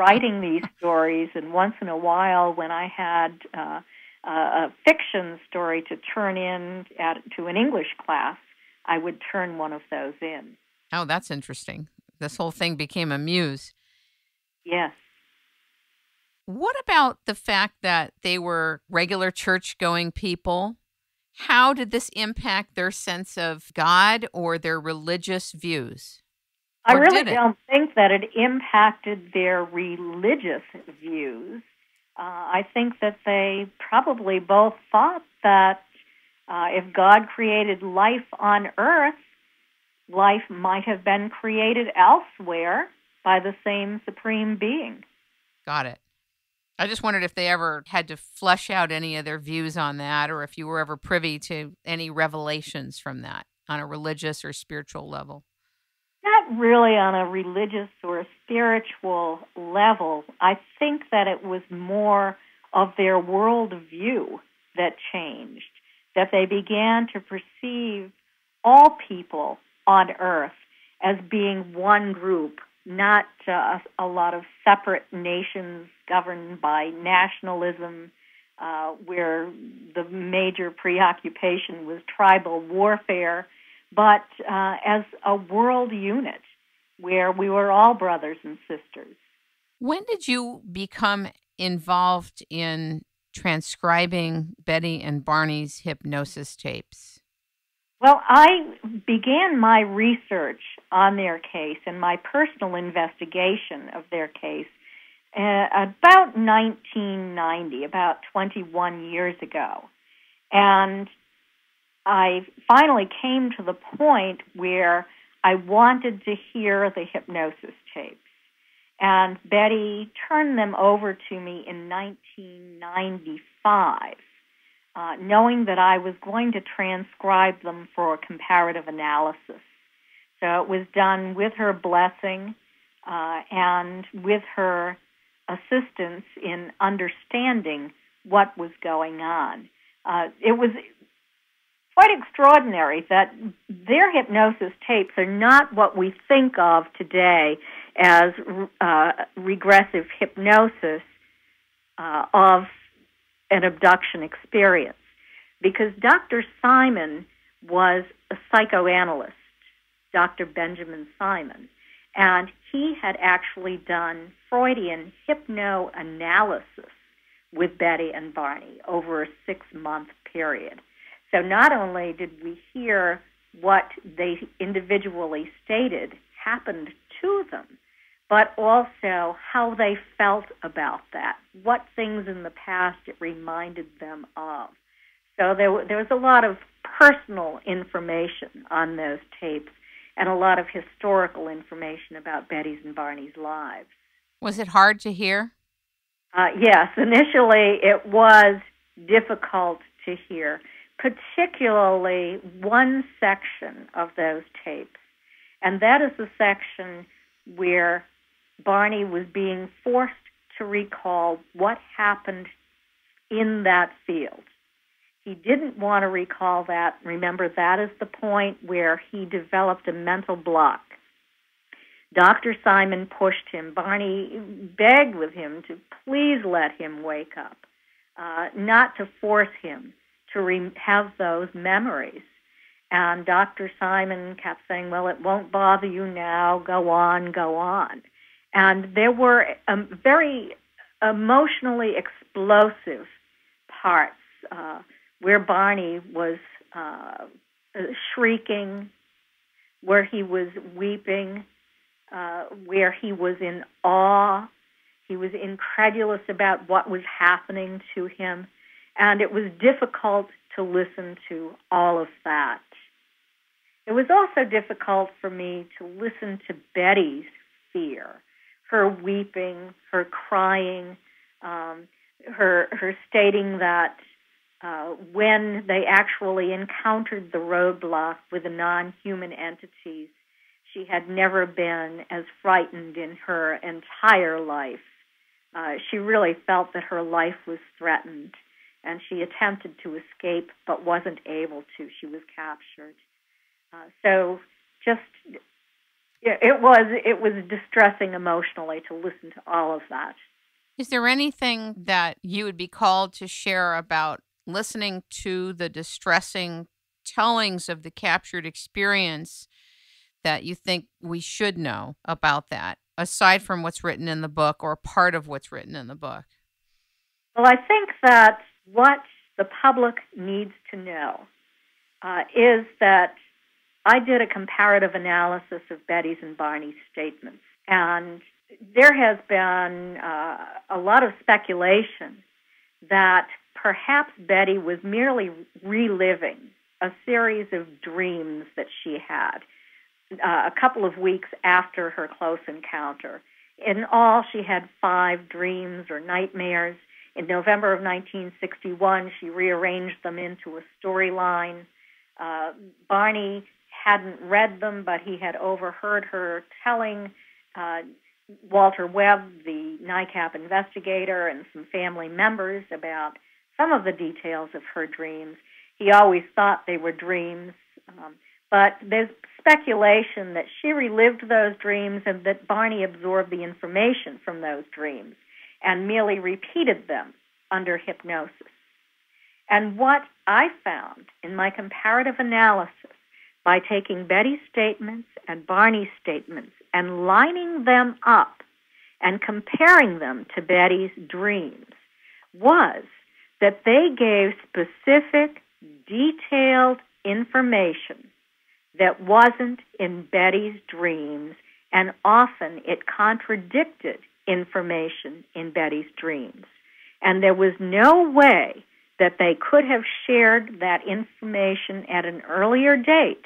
writing these stories, and once in a while when I had a fiction story to turn in to an English class, I would turn one of those in. Oh, that's interesting. This whole thing became a muse. Yes. What about the fact that they were regular church-going people? How did this impact their sense of God or their religious views? I really don't think that it impacted their religious views. I think that they probably both thought that if God created life on Earth, life might have been created elsewhere by the same supreme being. Got it. I just wondered if they ever had to flesh out any of their views on that, or if you were ever privy to any revelations from that on a religious or spiritual level. Not really on a religious or a spiritual level. I think that it was more of their worldview that changed, that they began to perceive all people on Earth as being one group, not a lot of separate nations governed by nationalism, where the major preoccupation was tribal warfare, but as a world unit where we were all brothers and sisters. When did you become involved in transcribing Betty and Barney's hypnosis tapes? Well, I began my research on their case and my personal investigation of their case about 1990, about 21 years ago. And I finally came to the point where I wanted to hear the hypnosis tapes. And Betty turned them over to me in 1995, knowing that I was going to transcribe them for comparative analysis. So it was done with her blessing and with her assistance in understanding what was going on. It was quite extraordinary that their hypnosis tapes are not what we think of today as regressive hypnosis of an abduction experience, because Dr. Simon was a psychoanalyst, Dr. Benjamin Simon, and he had actually done Freudian hypnoanalysis with Betty and Barney over a 6-month period. So not only did we hear what they individually stated happened to them, but also how they felt about that, what things in the past it reminded them of. So there was a lot of personal information on those tapes and a lot of historical information about Betty's and Barney's lives. Was it hard to hear? Yes, initially it was difficult to hear, particularly one section of those tapes, and that is the section where Barney was being forced to recall what happened in that field. He didn't want to recall that. Remember, that is the point where he developed a mental block. Dr. Simon pushed him. Barney begged with him to please let him wake up, not to force him to have those memories. And Dr. Simon kept saying, well, it won't bother you now. Go on, go on. And there were very emotionally explosive parts where Barney was shrieking, where he was weeping, where he was in awe. He was incredulous about what was happening to him. And it was difficult to listen to all of that. It was also difficult for me to listen to Betty's fear, her weeping, her crying, her stating that when they actually encountered the roadblock with the non-human entities, she had never been as frightened in her entire life. She really felt that her life was threatened, and she attempted to escape but wasn't able to. She was captured. So just Yeah, it was distressing emotionally to listen to all of that. Is there anything that you would be called to share about listening to the distressing tellings of the captured experience that you think we should know about that, aside from what's written in the book or part of what's written in the book? Well, I think that what the public needs to know is that I did a comparative analysis of Betty's and Barney's statements, and there has been a lot of speculation that perhaps Betty was merely reliving a series of dreams that she had a couple of weeks after her close encounter. In all, she had 5 dreams or nightmares. In November of 1961, she rearranged them into a storyline. Barney hadn't read them, but he had overheard her telling Walter Webb, the NICAP investigator, and some family members about some of the details of her dreams. He always thought they were dreams, but there's speculation that she relived those dreams and that Barney absorbed the information from those dreams and merely repeated them under hypnosis. And what I found in my comparative analysis, by taking Betty's statements and Barney's statements and lining them up and comparing them to Betty's dreams, was that they gave specific, detailed information that wasn't in Betty's dreams, and often it contradicted information in Betty's dreams. And there was no way that they could have shared that information at an earlier date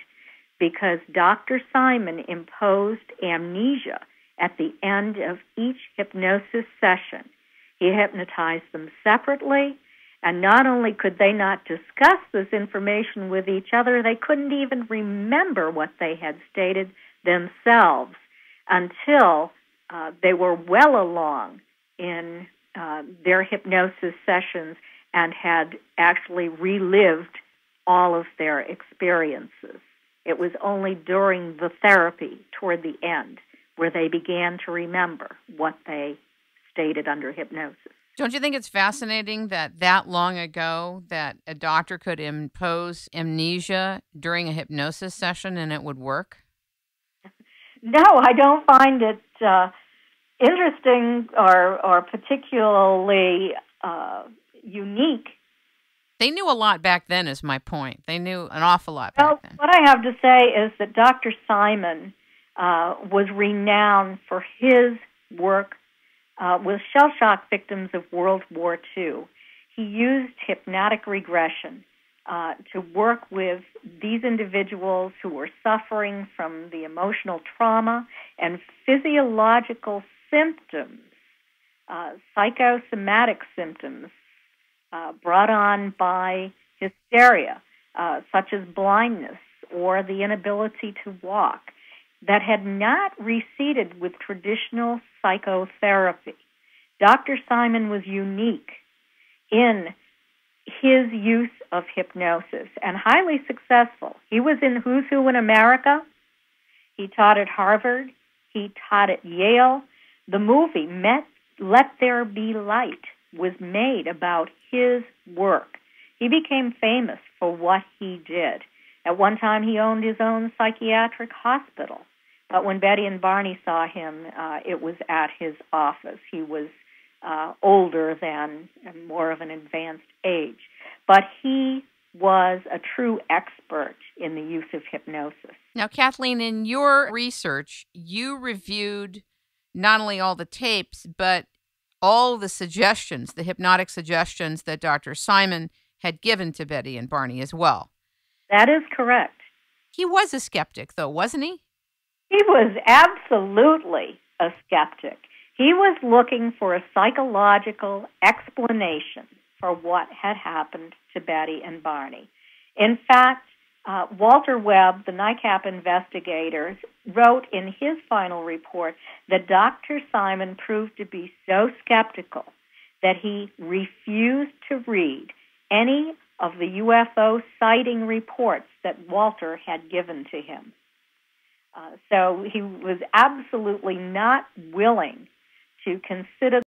because Dr. Simon imposed amnesia at the end of each hypnosis session. He hypnotized them separately, and not only could they not discuss this information with each other, they couldn't even remember what they had stated themselves until they were well along in their hypnosis sessions and had actually relived all of their experiences. It was only during the therapy toward the end where they began to remember what they stated under hypnosis. Don't you think it's fascinating that long ago that a doctor could impose amnesia during a hypnosis session and it would work? No, I don't find it interesting or particularly unique. They knew a lot back then, is my point. They knew an awful lot back then. What I have to say is that Dr. Simon was renowned for his work with shell-shock victims of World War II. He used hypnotic regression to work with these individuals who were suffering from the emotional trauma and physiological symptoms, psychosomatic symptoms brought on by hysteria, such as blindness or the inability to walk, that had not receded with traditional psychotherapy. Dr. Simon was unique in his use of hypnosis and highly successful. He was in Who's Who in America. He taught at Harvard. He taught at Yale. The movie Let There Be Light was made about his work. He became famous for what he did. At one time, he owned his own psychiatric hospital. But when Betty and Barney saw him, it was at his office. He was older than, more of an advanced age. But he was a true expert in the use of hypnosis. Now, Kathleen, in your research, you reviewed not only all the tapes, but all the suggestions, the hypnotic suggestions that Dr. Simon had given to Betty and Barney as well. That is correct. He was a skeptic, though, wasn't he? He was absolutely a skeptic. He was looking for a psychological explanation for what had happened to Betty and Barney. In fact, Walter Webb, the NICAP investigator, wrote in his final report that Dr. Simon proved to be so skeptical that he refused to read any of the UFO sighting reports that Walter had given to him. So he was absolutely not willing to consider